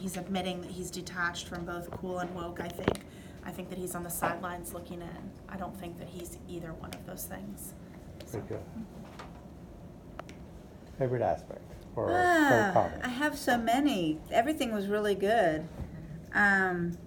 he's admitting that he's detached from both cool and woke. I think that he's on the sidelines looking in. I don't think that he's either one of those things. Very good. Favorite aspect or favorite comment? I have so many. Everything was really good. Gosh.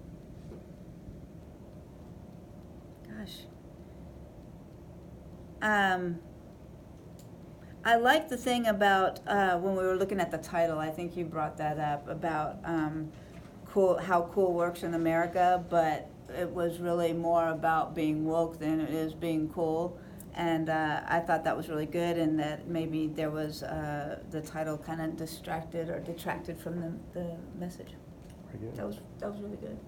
I like the thing about when we were looking at the title. I think you brought that up about how cool works in America, but it was really more about being woke than it is being cool. And I thought that was really good, and that maybe there was the title kind of distracted or detracted from the message. Very good. That was really good.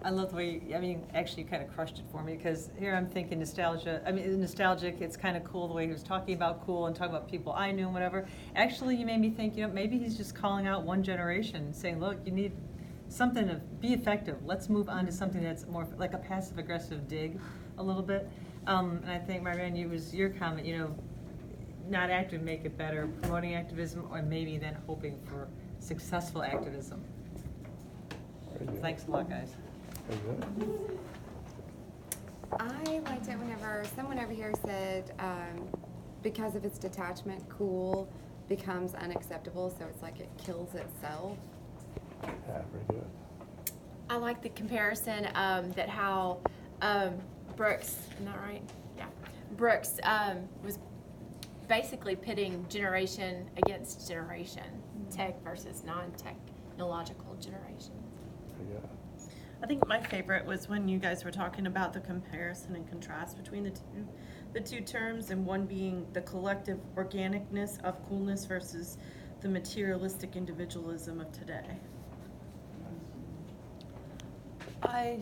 I love the way actually you kind of crushed it for me, because here I'm thinking nostalgia. Nostalgic, it's kind of cool the way he was talking about cool and talking about people I knew and whatever. Actually, you made me think, maybe he's just calling out one generation, saying, look, you need something to be effective. Let's move on to something that's more like a passive-aggressive dig a little bit. And I think, Marianne, your comment, not active, make it better, promoting activism, or maybe then hoping for successful activism. Thanks a lot, guys. I liked it whenever someone over here said, because of its detachment, cool becomes unacceptable, so it's like it kills itself. Yeah, very good. I like the comparison that how Brooks, isn't that right? Yeah. Brooks was basically pitting generation against generation, tech versus non-technological generation. Yeah. I think my favorite was when you guys were talking about the comparison and contrast between the two terms, and one being the collective organicness of coolness versus the materialistic individualism of today. I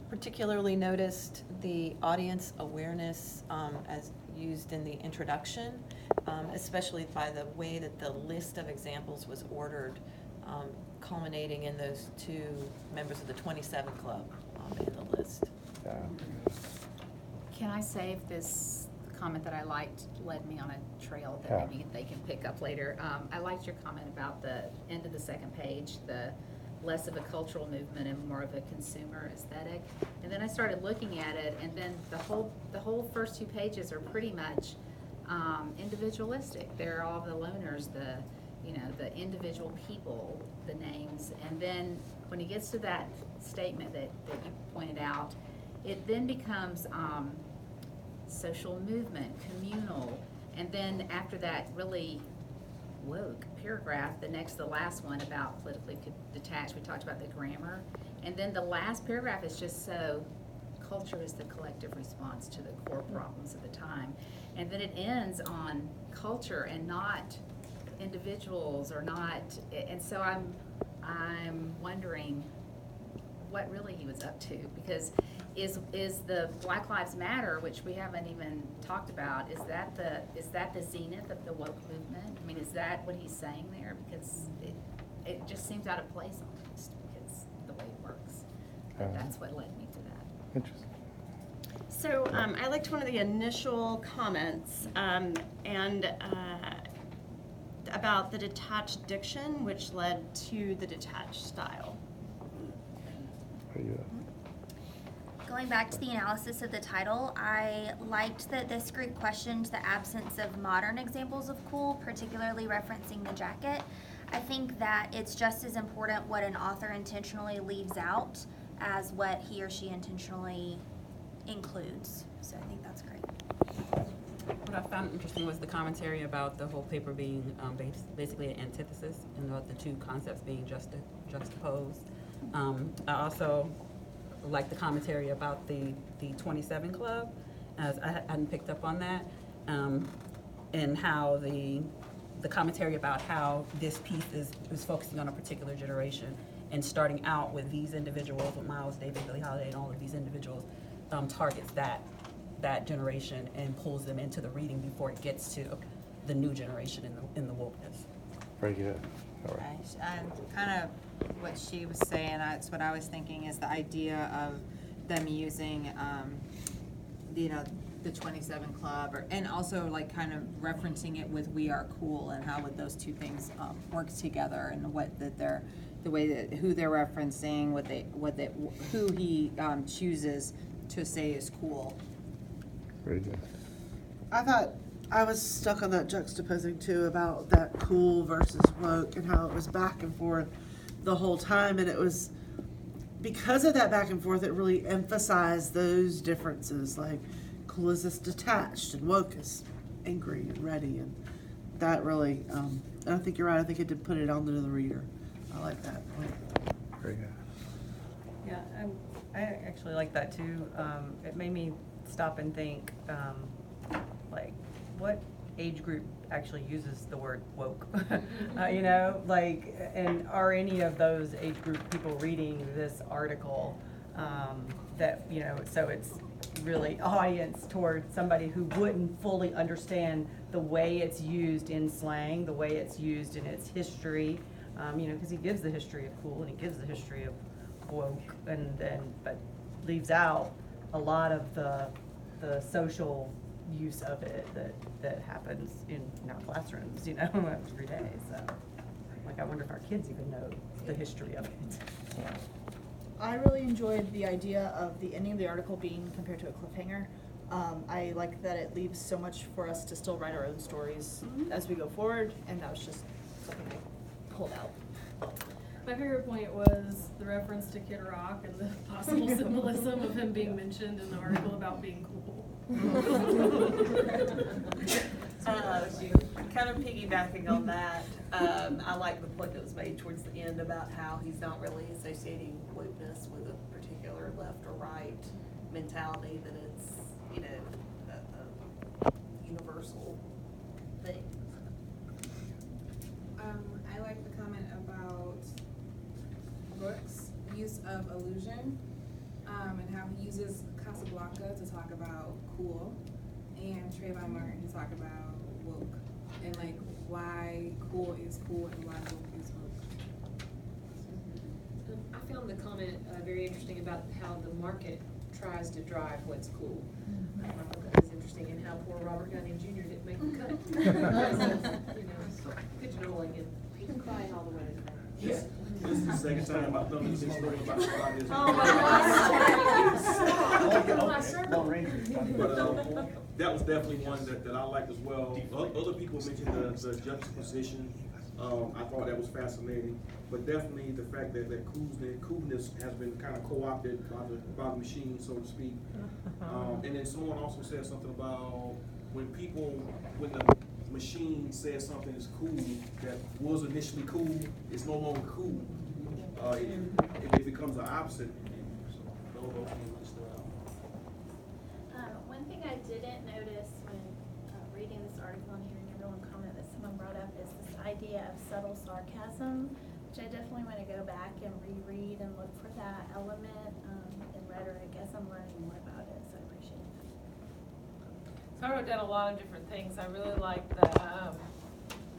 particularly noticed the audience awareness as used in the introduction, especially by the way that the list of examples was ordered, culminating in those two members of the 27 Club in the list. Yeah. Can I say if this comment that I liked led me on a trail that maybe they can pick up later? I liked your comment about the end of the second page, the less of a cultural movement and more of a consumer aesthetic. And then I started looking at it, and then the whole first 2 pages are pretty much individualistic. They're all the loners, the individual people, the names. And then when he gets to that statement that you pointed out, it then becomes social movement, communal, and then after that really woke paragraph, the last one about politically detached, we talked about the grammar, and then the last paragraph is just so culture is the collective response to the core problems of the time, and then it ends on culture and not individuals or not, and so I'm wondering what really he was up to, because is the Black Lives Matter, which we haven't even talked about, is that the zenith of the woke movement? I mean, is that what he's saying there? Because it just seems out of place almost, because the way it works. But that's what led me to that. Interesting. So I liked one of the initial comments about the detached diction, which led to the detached style. Very good. Going back to the analysis of the title, I liked that this group questioned the absence of modern examples of cool, particularly referencing the jacket. I think that it's just as important what an author intentionally leaves out as what he or she intentionally includes. So I think that's great. What I found interesting was the commentary about the whole paper being basically an antithesis, and about the two concepts being juxtaposed. I also like the commentary about the 27 Club, as I hadn't picked up on that, and how the commentary about how this piece is focusing on a particular generation, and starting out with these individuals, with Miles Davis, Billie Holiday, and all of these individuals, targets that generation and pulls them into the reading before it gets to the new generation in the wokeness. Very good. All right. And kind of what she was saying, that's what I was thinking, is the idea of them using, the 27 Club, and also like kind of referencing it with We Are Cool, and how would those two things work together, and the way that who they're referencing, who he chooses to say is cool. Very good. I thought I was stuck on that juxtaposing too about that cool versus woke and how it was back and forth the whole time, and it was because of that back and forth it really emphasized those differences, like cool is this detached and woke is angry and ready, and that really and I think you're right, I think it did put it onto the reader. I like that point. Very good. Yeah, I actually like that too. It made me stop and think, like, what age group actually uses the word woke? You know, like, and are any of those age group people reading this article? That, you know, so it's really audience toward somebody who wouldn't fully understand the way it's used in slang, the way it's used in its history. You know, because he gives the history of cool and he gives the history of woke, and then but leaves out a lot of the social use of it that happens in our classrooms, you know, every day. So, like, I wonder if our kids even know the history of it. Yeah. I really enjoyed the idea of the ending of the article being compared to a cliffhanger. I like that it leaves so much for us to still write our own stories as we go forward, and that was just something I pulled out. My favorite point was the reference to Kid Rock and the possible symbolism of him being mentioned in the article about being cool. Kind of piggybacking on that, I like the point that was made towards the end about how he's not really associating wokeness with a particular left or right mentality, that it's, you know, a universal thing. I like the comment about Brooks' use of illusion, and how he uses Casablanca to talk about cool, and Trayvon Martin to talk about woke, and like why cool is cool and why woke is woke. I found the comment very interesting about how the market tries to drive what's cool. I thought that was interesting, and how poor Robert Downey Jr. didn't make the cut. Because of, you know, pigeonholing and crying all the way to the bank. Yeah. This is the second time I've done this story about somebody. Oh my God. But that was definitely one that I liked as well. Other people mentioned the juxtaposition. I thought that was fascinating. But definitely the fact that coolness has been kind of co-opted by the machine, so to speak. And then someone also said something about when the machine says something is cool that was initially cool, it's no longer cool. It becomes the opposite. So those things stood out. One thing I didn't notice when reading this article and hearing everyone comment that someone brought up is this idea of subtle sarcasm, which I definitely want to go back and reread and look for that element in rhetoric as I'm learning more about it, so I appreciate that. So I wrote down a lot of different things. I really liked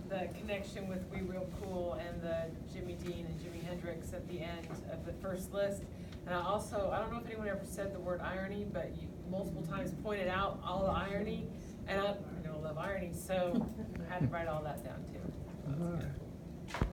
the connection with We Real Cool and the Jimmy Dean and Jimi Hendrix at the end of the first list. And I don't know if anyone ever said the word irony, but you multiple times pointed out all the irony, and I love irony, so I had to write all that down too. So that was good.